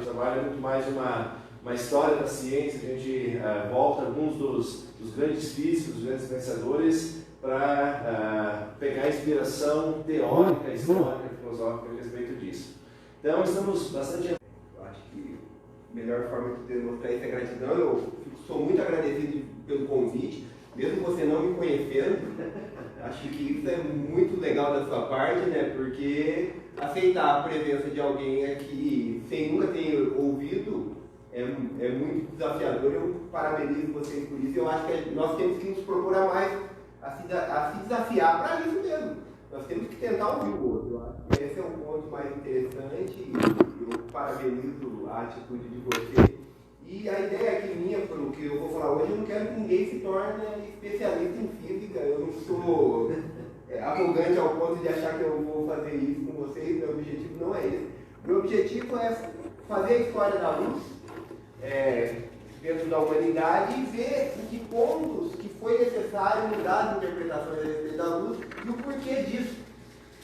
trabalho é muito mais uma história da ciência. A gente volta alguns dos grandes físicos, dos grandes pensadores, para pegar inspiração teórica, histórica, filosófica a respeito disso. Então, estamos bastante... Eu acho que a melhor forma de demonstrar isso é gratidão. Eu sou muito agradecido pelo convite, mesmo você não me conhecendo. Acho que isso é muito legal da sua parte, né? Porque aceitar a presença de alguém aqui sem nunca ter ouvido é muito desafiador. Eu parabenizo vocês por isso. Eu acho que nós temos que nos procurar mais a se desafiar para isso mesmo. Nós temos que tentar ouvir o outro. Eu acho que esse é um ponto mais interessante. Eu parabenizo a atitude de vocês. E a ideia aqui minha, pelo que eu vou falar hoje, eu não quero que ninguém se torne especialista em física. Eu não sou arrogante ao ponto de achar que eu vou fazer isso com vocês. Meu objetivo não é esse. Meu objetivo é fazer a história da luz dentro da humanidade e ver em que pontos que foi necessário mudar as interpretações a respeito da luz e o porquê disso.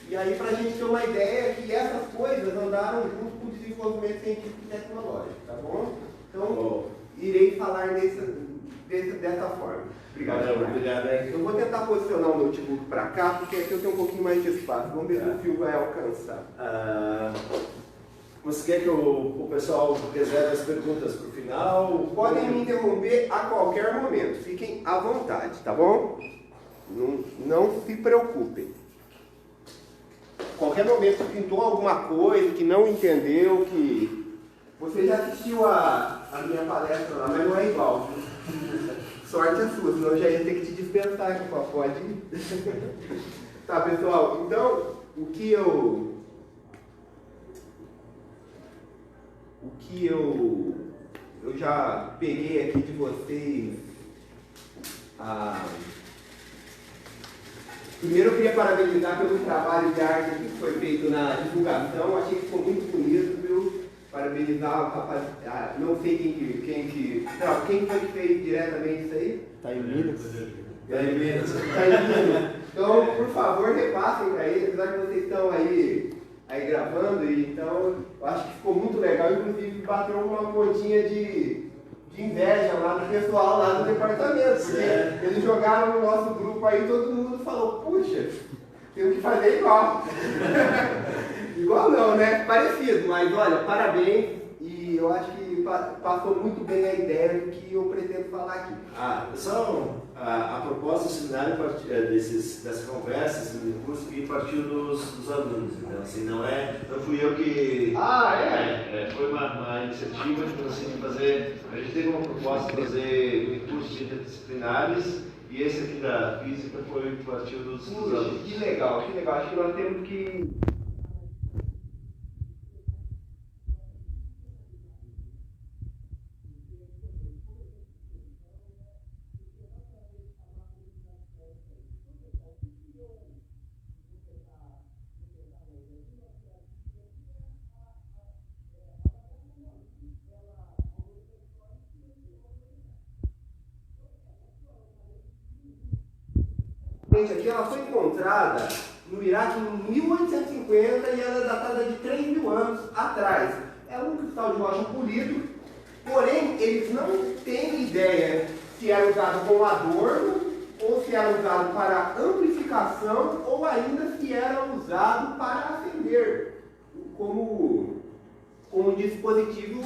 E aí, para a gente ter uma ideia que essas coisas andaram junto com o desenvolvimento científico e tecnológico, tá bom? Então, irei falar dessa forma. Obrigado. Obrigado. Eu vou tentar posicionar o notebook para cá, porque aqui eu tenho um pouquinho mais de espaço. Vamos ver se o fio vai alcançar. Você quer que o pessoal reserve as perguntas para o final? Podem me interromper a qualquer momento. Fiquem à vontade, tá bom? Não se preocupem. Qualquer momento que pintou alguma coisa, que não entendeu, que... Você já assistiu a minha palestra lá, mas não é igual. Sorte é sua, senão eu já ia ter que te dispensar aqui, pode ir. Tá, pessoal, então, o que eu já peguei aqui de vocês. Primeiro eu queria parabenizar pelo trabalho de arte que foi feito na divulgação, achei que ficou muito bonito, viu? Parabenizar o rapaz, não sei quem foi que fez diretamente isso aí? Está em Minas. Está em Minas. Então, por favor, repassem para ele, apesar que vocês estão aí gravando, então eu acho que ficou muito legal, inclusive bateu uma pontinha de inveja lá do pessoal lá do departamento, porque eles jogaram no nosso grupo aí, todo mundo falou, puxa, temos que fazer igual. Igual não, né? Parecido, mas olha, parabéns, e eu acho que passou muito bem a ideia do que eu pretendo falar aqui. Pessoal, a proposta do seminário dessa conversa, esse curso, que partiu dos alunos. Então, assim, não fui eu que... foi uma iniciativa de fazer... A gente teve uma proposta de fazer cursos interdisciplinares, e esse aqui da física partiu dos alunos. Que legal, que legal. Acho que nós temos que... Aqui ela foi encontrada no Iraque em 1850 e ela é datada de 3.000 anos atrás. É um cristal de rocha polido, porém eles não têm ideia se era usado como adorno, ou se era usado para amplificação, ou ainda se era usado para acender, como um dispositivo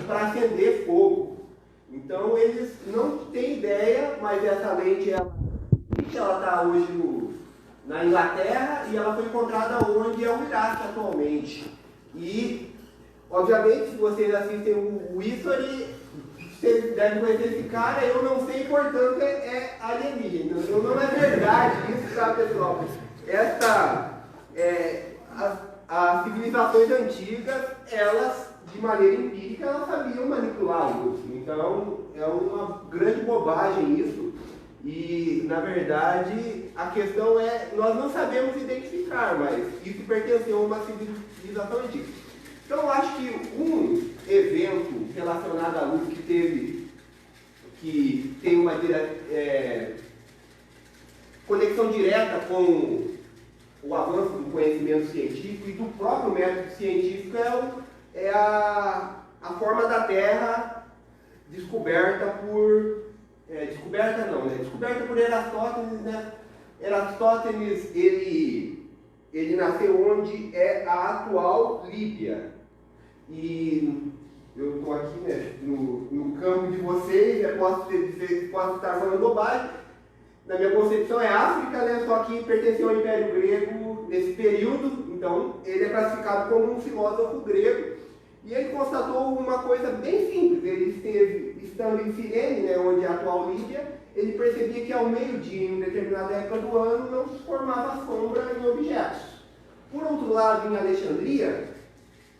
para acender fogo. Então eles não têm ideia, mas essa lente ela está hoje na Inglaterra e ela foi encontrada onde é o Iraque atualmente. E, obviamente, se vocês assistem o History, vocês devem conhecer esse cara, eu não sei, portanto, é alienígena. Então, não é verdade isso, tá, pessoal? As civilizações antigas, elas, de maneira empírica, elas sabiam manipular a luz. Então, é uma grande bobagem isso. E, na verdade, a questão é, nós não sabemos identificar, mas isso pertenceu a uma civilização antiga. Então, eu acho que um evento relacionado à luz que tem uma conexão direta com o avanço do conhecimento científico e do próprio método científico é a forma da Terra descoberta por... descoberta por Eratóstenes, né? Eratóstenes, ele nasceu onde é a atual Líbia. E eu estou aqui, né, no campo de vocês, eu posso estar falando bobagem. Na minha concepção é África, né, só que pertenceu ao Império Grego nesse período, então ele é classificado como um filósofo grego. E ele constatou uma coisa bem simples. Ele esteve, estando em Cirene, né, onde é a atual Líbia, ele percebia que ao meio-dia, em determinada época do ano, não se formava sombra em objetos. Por outro lado, em Alexandria,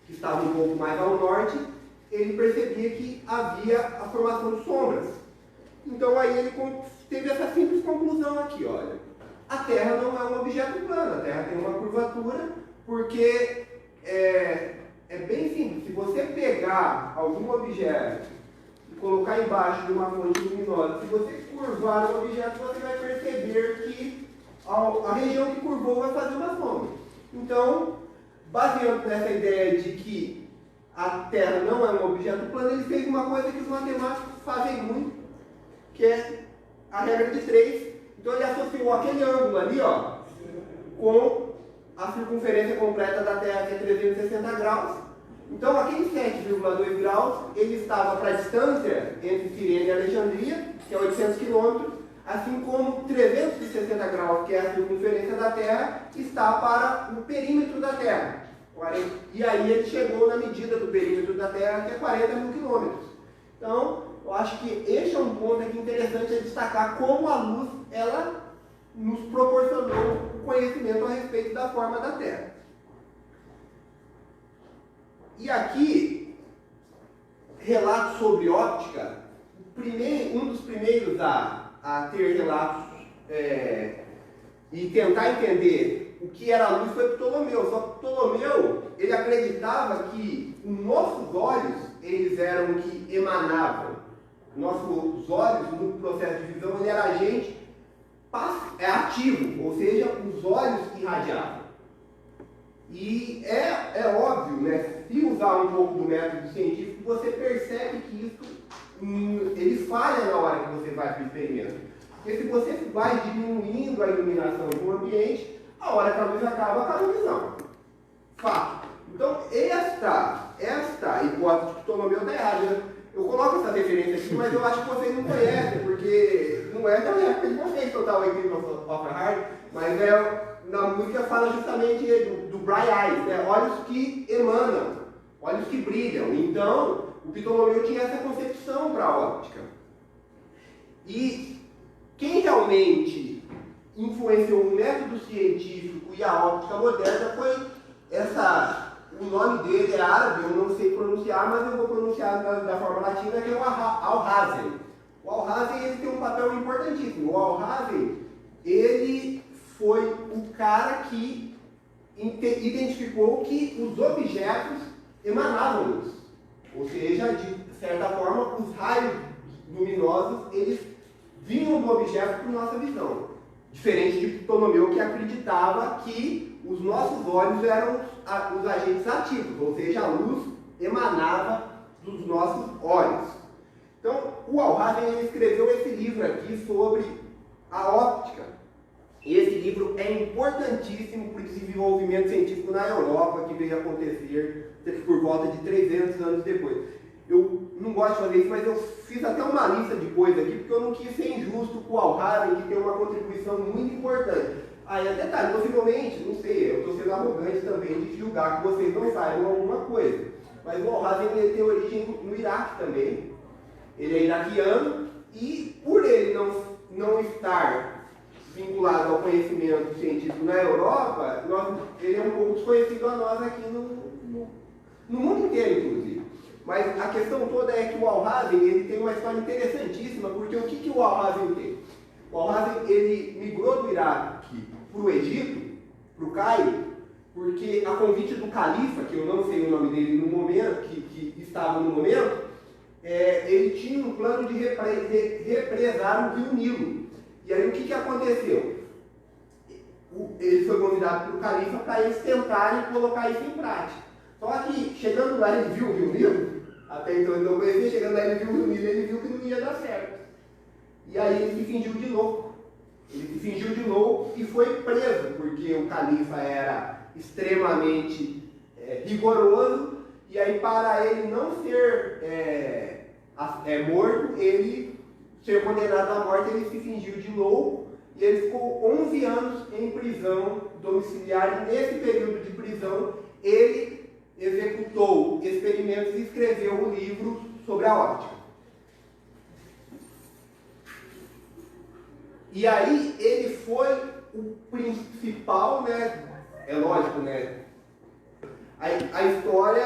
que estava um pouco mais ao norte, ele percebia que havia a formação de sombras. Então aí ele teve essa simples conclusão aqui, olha. A Terra não é um objeto plano, a Terra tem uma curvatura, porque é bem simples. Se você pegar algum objeto e colocar embaixo de uma fonte luminosa, se você curvar o objeto, você vai perceber que a região que curvou vai fazer uma sombra. Então, baseando nessa ideia de que a Terra não é um objeto plano, ele fez uma coisa que os matemáticos fazem muito, que é a regra de 3. Então ele associou aquele ângulo ali, ó, com a circunferência completa da Terra, que é 360 graus. Então aquele 7,2 graus, ele estava para a distância entre Cirene e Alexandria, que é 800 km, assim como 360 graus, que é a circunferência da Terra, está para o perímetro da Terra. E aí ele chegou na medida do perímetro da Terra, que é 40 mil quilômetros. Então, eu acho que este é um ponto aqui interessante a destacar como a luz, ela nos proporcionou o conhecimento a respeito da forma da Terra. E aqui, relatos sobre óptica, um dos primeiros a ter relatos e tentar entender o que era a luz foi Ptolomeu. Só que Ptolomeu, ele acreditava que os nossos olhos, eles eram que emanavam. Nossos olhos, no processo de visão, ele era agente ativo, ou seja, os olhos irradiavam. E é óbvio, né, se usar um pouco do método científico, você percebe que isso ele falha na hora que você vai para o experimento. Porque se você vai diminuindo a iluminação do ambiente, a hora que a luz acaba a visão. Fato. Então, esta hipótese de Ptolomeu está errada. Eu coloco essa referência aqui, mas eu acho que vocês não conhecem, porque não é da época de vocês que eu estava aqui no Hard, mas na música fala justamente do bright eyes, né? Olhos que emanam, olhos que brilham. Então, o Ptolomeu tinha essa concepção para a óptica. E quem realmente influenciou o método científico e a óptica moderna foi o nome dele é árabe, eu não sei pronunciar, mas eu vou pronunciar da forma latina, que é o Alhazen. O Alhazen, ele tem um papel importantíssimo. O Alhazen, ele foi o cara que identificou que os objetos emanavam luz. Ou seja, de certa forma, os raios luminosos, eles vinham do objeto para nossa visão. Diferente de Ptolomeu, que acreditava que os nossos olhos eram os agentes ativos, ou seja, a luz emanava dos nossos olhos. Então, o Alhazen escreveu esse livro aqui sobre a óptica. E esse livro é importantíssimo para o desenvolvimento científico na Europa, que veio acontecer por volta de 300 anos depois. Eu não gosto de fazer isso, mas eu fiz até uma lista de coisas aqui, porque eu não quis ser injusto com o Alhazen, que tem uma contribuição muito importante. Aí, detalhe, possivelmente, não sei, eu estou sendo arrogante também de julgar que vocês não saibam alguma coisa. Mas o Alhazen tem origem no Iraque também. Ele é iraquiano e, por ele não estar vinculado ao conhecimento científico na Europa, ele é um pouco desconhecido a nós aqui no mundo inteiro, inclusive. Mas a questão toda é que o Alhazen, ele tem uma história interessantíssima, porque o que o Alhazen tem? O Alhazen, ele migrou do Iraque para o Egito, para o Cairo, porque a convite do califa, que eu não sei o nome dele no momento, que estava no momento, ele tinha um plano de represar o rio Nilo. E aí o que aconteceu? Ele foi convidado pelo califa para eles tentarem colocar isso em prática. Só que, chegando lá, ele viu o Rio Nilo, até então ele não conhecia, chegando lá, ele viu o Rio Nilo, ele viu que não ia dar certo. E aí ele se fingiu de louco. Ele se fingiu de louco e foi preso, porque o califa era extremamente rigoroso, e aí para ele não ser morto, ele ser condenado à morte, ele se fingiu de louco, e ele ficou 11 anos em prisão domiciliar, e nesse período de prisão, ele executou experimentos e escreveu um livro sobre a óptica. E aí ele foi o principal, né? É lógico, né? A história,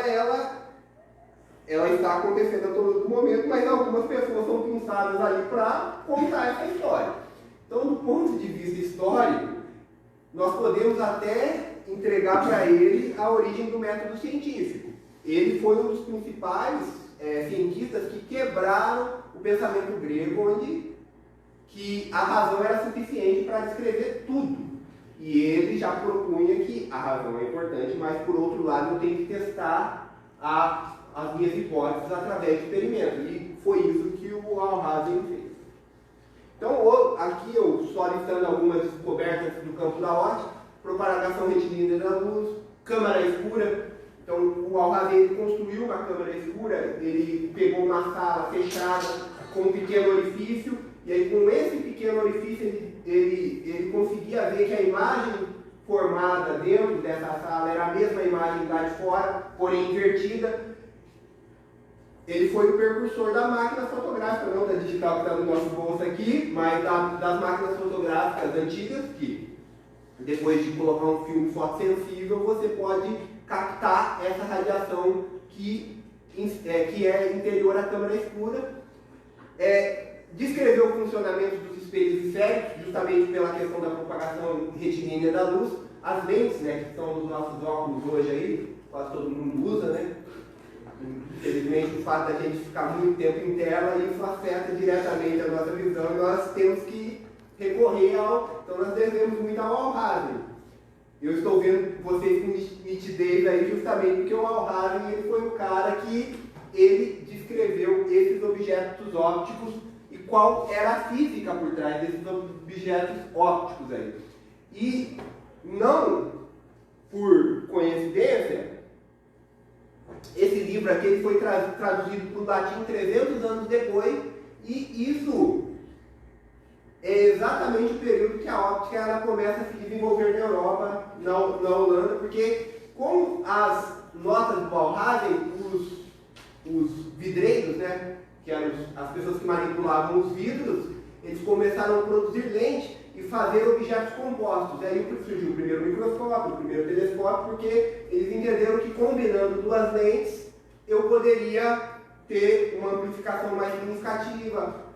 ela está acontecendo a todo momento, mas algumas pessoas são pensadas ali para contar essa história. Então, do ponto de vista histórico, nós podemos até entregar para ele a origem do método científico. Ele foi um dos principais cientistas que quebraram o pensamento grego, onde que a razão era suficiente para descrever tudo. E ele já propunha que a razão é importante, mas por outro lado eu tenho que testar as minhas hipóteses através de experimentos. E foi isso que o Alhazen fez. Então, aqui eu só listando algumas descobertas do campo da óptica: propagação retilínea da luz, câmara escura. Então, o Alhazen construiu uma câmara escura, ele pegou uma sala fechada com um pequeno orifício, e aí com esse pequeno orifício ele conseguia ver que a imagem formada dentro dessa sala era a mesma imagem lá de fora, porém invertida. Ele foi o precursor da máquina fotográfica, não da digital que está no nosso bolso aqui, mas das máquinas fotográficas antigas, que depois de colocar um filme fotossensível, você pode captar essa radiação que é interior à câmara escura. Descreveu o funcionamento dos espelhos esféricos, justamente pela questão da propagação retilínea da luz. As lentes, né, que são os nossos óculos hoje aí, quase todo mundo usa, né? Infelizmente, o fato da gente ficar muito tempo em tela, isso afeta diretamente a nossa visão, e nós temos que recorrer então nós devemos muito ao Alhazen. Eu estou vendo vocês com nitidez aí justamente porque o Alhazen ele foi o cara que ele descreveu esses objetos ópticos e qual era a física por trás desses objetos ópticos aí. E não por coincidência, esse livro aqui ele foi traduzido para o latim 300 anos depois, e isso é exatamente o período que a óptica ela começa a se desenvolver na Europa, na Holanda, porque com as notas do Alhazen, os vidreiros, né, que eram as pessoas que manipulavam os vidros, eles começaram a produzir lente e fazer objetos compostos. E aí surgiu o primeiro microscópio, o primeiro telescópio, porque eles entenderam que combinando duas lentes eu poderia ter uma amplificação mais significativa,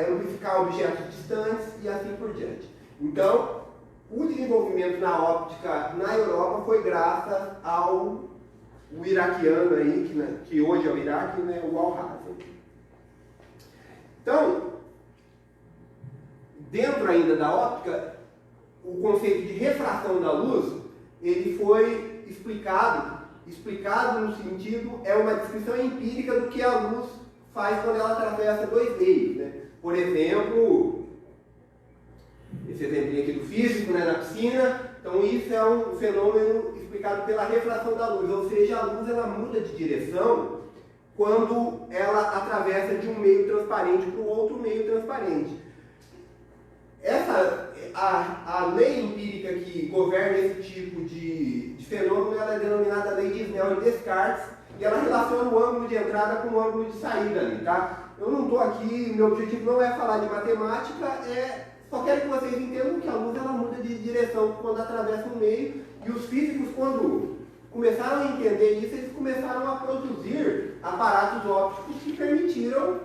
amplificar objetos distantes e assim por diante. Então, o desenvolvimento na óptica na Europa foi graças ao iraquiano aí, que hoje é o Iraque, né, o Alhazen. Então, dentro ainda da óptica, o conceito de refração da luz, ele foi explicado no sentido, é uma descrição empírica do que a luz faz quando ela atravessa dois meios, né? Por exemplo, esse exemplo aqui do físico, né, na piscina, então isso é um fenômeno explicado pela refração da luz, ou seja, a luz ela muda de direção quando ela atravessa de um meio transparente para o outro meio transparente. A lei empírica que governa esse tipo de fenômeno ela é denominada lei de Snell e Descartes, e ela relaciona o ângulo de entrada com o ângulo de saída ali, tá? Eu não estou aqui, meu objetivo não é falar de matemática, só quero que vocês entendam que a luz ela muda de direção quando atravessa um meio, e os físicos, quando começaram a entender isso, eles começaram a produzir aparatos ópticos que permitiram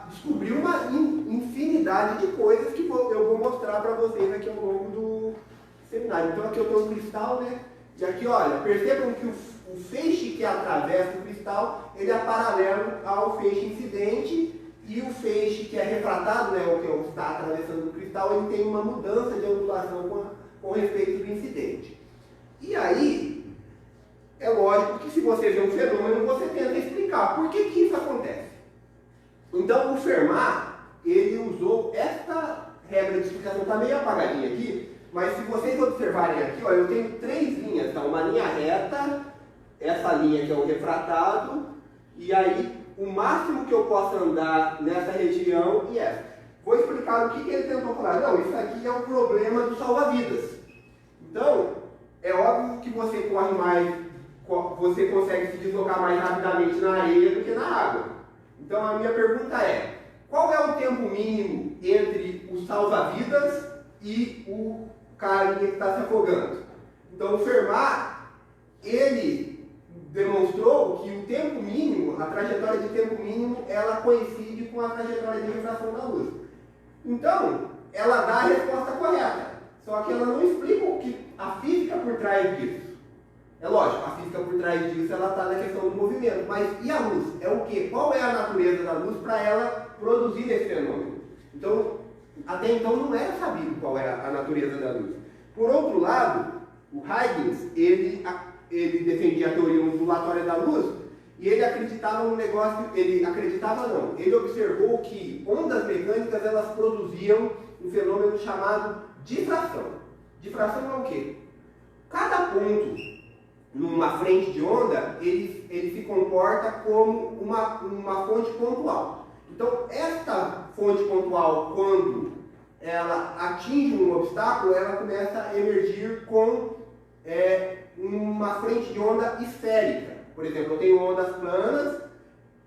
descobrir uma infinidade de coisas que eu vou mostrar para vocês aqui ao longo do seminário. Então aqui eu tenho um cristal, né? E aqui, olha, percebam que o feixe que atravessa o cristal, ele é paralelo ao feixe incidente, e o feixe que é refratado, né, o que está atravessando o cristal, ele tem uma mudança de angulação com respeito do incidente. E aí, é lógico que se você vê um fenômeno, você tenta explicar por que isso acontece. Então, o Fermat, ele usou esta regra de explicação, está meio apagadinha aqui, mas se vocês observarem aqui, ó, eu tenho três linhas, tá? Uma linha reta, essa linha que é o refratado, e aí o máximo que eu posso andar nessa região e essa. Vou explicar o que ele tentou falar. Não, isso aqui é um problema do salva-vidas. Então, é óbvio que você corre mais, você consegue se deslocar mais rapidamente na areia do que na água. Então, a minha pergunta é, qual é o tempo mínimo entre o salva-vidas e o carinha que está se afogando? Então, o Fermat, ele demonstrou que o tempo mínimo, a trajetória de tempo mínimo, ela coincide com a trajetória de refração da luz. Então, ela dá a resposta correta, só que ela não explica o que a física por trás disso. É lógico, a física por trás disso ela está na questão do movimento, mas e a luz? É o quê? Qual é a natureza da luz para ela produzir esse fenômeno? Então, até então não era sabido qual era a natureza da luz. Por outro lado, o Huygens, ele defendia a teoria ondulatória da luz e ele acreditava num negócio, ele observou que ondas mecânicas elas produziam um fenômeno chamado difração. Difração é o quê? Cada ponto numa frente de onda, ele se comporta como uma fonte pontual. Então, esta fonte pontual, quando ela atinge um obstáculo, ela começa a emergir com uma frente de onda esférica. Por exemplo, eu tenho ondas planas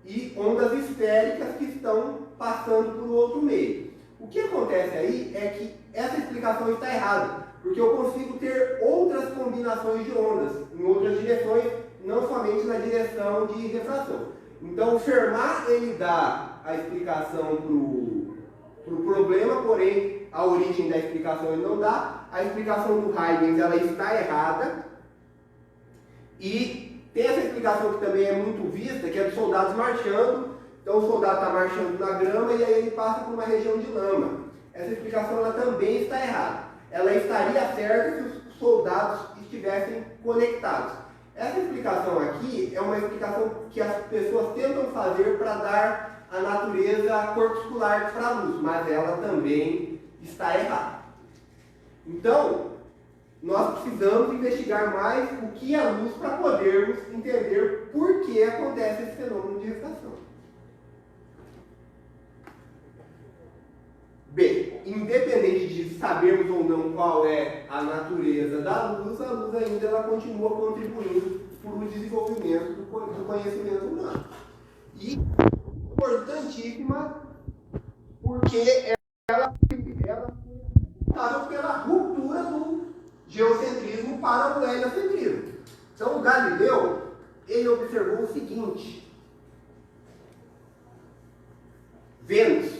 e ondas esféricas que estão passando por outro meio. O que acontece aí é que essa explicação está errada, porque eu consigo ter outras combinações de ondas em outras direções, não somente na direção de refração. Então, o Fermat ele dá a explicação para o problema, porém a origem da explicação ele não dá. A explicação do Huygens ela está errada. E tem essa explicação que também é muito vista, que é dos soldados marchando. Então o soldado está marchando na grama e aí ele passa por uma região de lama. Essa explicação ela também está errada. Ela estaria certa se os soldados estivessem conectados. Essa explicação aqui é uma explicação que as pessoas tentam fazer para dar a natureza corpuscular para a luz, mas ela também está errada. Então, nós precisamos investigar mais o que é a luz para podermos entender por que acontece esse fenômeno de refração. Bem, independente de sabermos ou não qual é a natureza da luz, a luz ainda ela continua contribuindo para o desenvolvimento do conhecimento humano. E importantíssima porque ela foi responsável pela ruptura do geocentrismo para o heliocentrismo. Então, o Galileu, ele observou o seguinte: Vênus,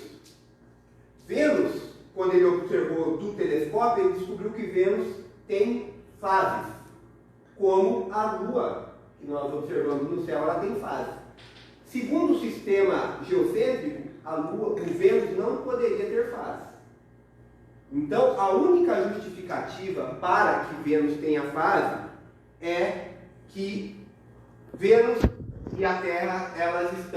quando ele observou do telescópio, ele descobriu que Vênus tem fases, como a Lua, que nós observamos no céu, ela tem fases. Segundo o sistema geocêntrico, o Vênus não poderia ter fases. Então, a única justificativa para que Vênus tenha fase é que Vênus e a Terra, elas estão